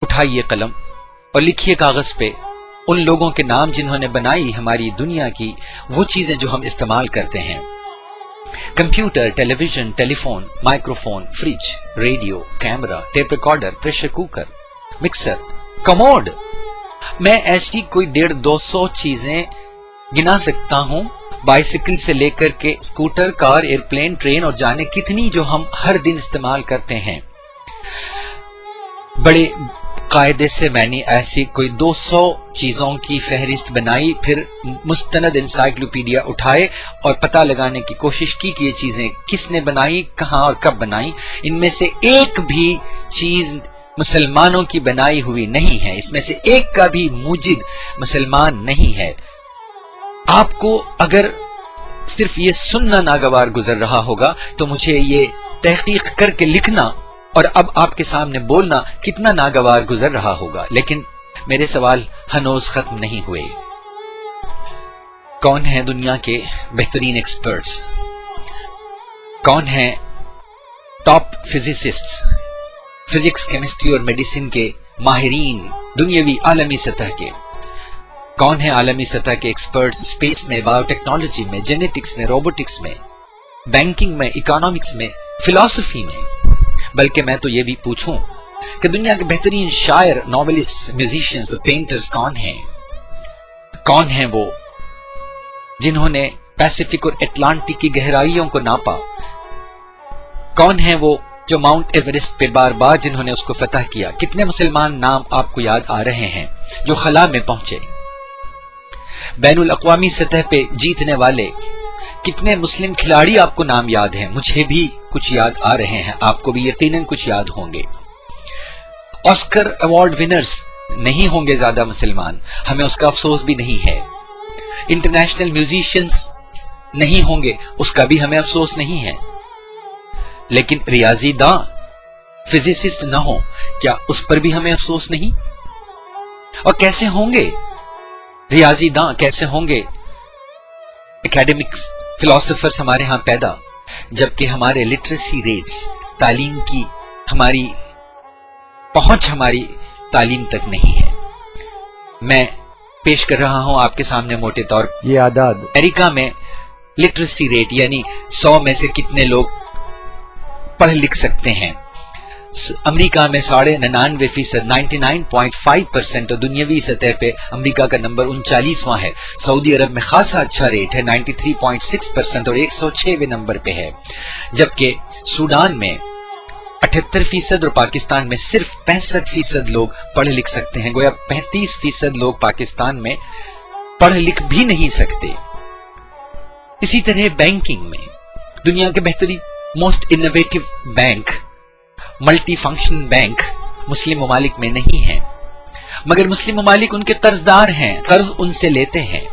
اٹھائیے قلم اور لکھیے کاغذ پہ ان لوگوں کے نام جنہوں نے بنائی ہماری دنیا کی وہ چیزیں جو ہم استعمال کرتے ہیں: computer, television, telephone, microphone, fridge, radio, camera, tape recorder, pressure cooker, mixer, commode. میں ایسی کوئی 150-200 چیزیں گنا سکتا ہوں، بائیسیکل سے لے کر کے اسکوٹر، کار، ایئرپلین، ٹرین اور جانے کتنی جو ہم ہر دن استعمال کرتے ہیں۔ بڑے قاعدے سے میں نے ایسی کوئی 200 چیزوں کی فہرست بنائی، پھر مستند انسائکلوپیڈیا اٹھائے اور پتہ لگانے کی کوشش کی کہ یہ چیزیں کس نے بنائی، کہاں اور کب بنائی۔ ان میں سے ایک بھی چیز مسلمانوں کی بنائی ہوئی نہیں ہے، اس میں سے ایک کا بھی موجد مسلمان نہیں ہے۔ آپ کو اگر صرف یہ سننا ناگوار گزر رہا ہوگا تو مجھے یہ تحقیق کر کے لکھنا اور اب آپ کے سامنے بولنا کتنا ناگوار گزر رہا ہوگا، لیکن میرے سوال ہنوز ختم نہیں ہوئے۔ کون ہیں دنیا کے بہترین ایکسپرٹس؟ کون ہیں ٹاپ فزسسٹس، فزکس، کیمسٹری اور میڈیسن کے ماہرین دنیاوی عالمی سطح کے؟ کون ہیں عالمی سطح کے ایکسپرٹس اسپیس میں، بایو ٹیکنالوجی میں، جینیٹکس میں، روبوٹکس میں، بینکنگ میں، اکانومکس میں، فلسفی میں؟ بلکہ میں تو یہ بھی پوچھوں کہ دنیا کے بہترین شاعر، ناولسٹ، میوزیشینز اور پینٹرز کون ہیں؟ کون ہیں وہ جنہوں نے پیسیفک اور اٹلانٹک کی گہرائیوں کو ناپا؟ کون ہیں وہ جو ماؤنٹ ایورسٹ پہ بار بار جنہوں نے اس کو فتح کیا؟ کتنے مسلمان نام آپ کو یاد آ رہے ہیں جو خلا میں پہنچے؟ بین الاقوامی سطح پہ جیتنے والے کتنے مسلم کھلاڑی آپ کو نام یاد ہیں؟ مجھے بھی کچھ یاد آ رہے ہیں، آپ کو بھی یقیناً کچھ یاد ہوں گے۔ آسکر ایوارڈ ونرز نہیں ہوں گے زیادہ مسلمان، ہمیں اس کا افسوس بھی نہیں ہے۔ انٹرنیشنل میوزیشینز نہیں ہوں گے، اس کا بھی ہمیں افسوس نہیں ہے۔ لیکن ریاضی داں، فزسسٹ نہ ہوں، کیا اس پر بھی ہمیں افسوس نہیں؟ اور کیسے ہوں گے ریاضی داں، کیسے ہوں گے اکیڈمکس، فلاسفرز ہمارے ہاں پیدا، جبکہ ہمارے لٹریسی ریٹس، تعلیم کی ہماری پہنچ ہماری تعلیم تک نہیں ہے۔ میں پیش کر رہا ہوں آپ کے سامنے موٹے طور یہ اعداد۔ امریکہ میں لٹریسی ریٹ یعنی 100 میں سے کتنے لوگ پڑھ لکھ سکتے ہیں۔ امریکہ میں 99.5%، 99.5%، اور دنیاوی سطح پہ امریکہ کا نمبر 39واں ہے۔ سعودی عرب میں خاصا اچھا ریٹ ہے، 93.6%، اور 106ویں نمبر پہ ہے، جبکہ سوڈان میں 78% اور پاکستان میں صرف 65% لوگ پڑھ لکھ سکتے ہیں۔ گویا 35% لوگ پاکستان میں پڑھ لکھ بھی نہیں سکتے۔ اسی طرح بینکنگ میں دنیا کے بہترین most innovative bank, multi function bank مسلم ممالک میں نہیں ہیں، مگر مسلم ممالک ان کے قرض دار ہیں، قرض ان سے لیتے ہیں۔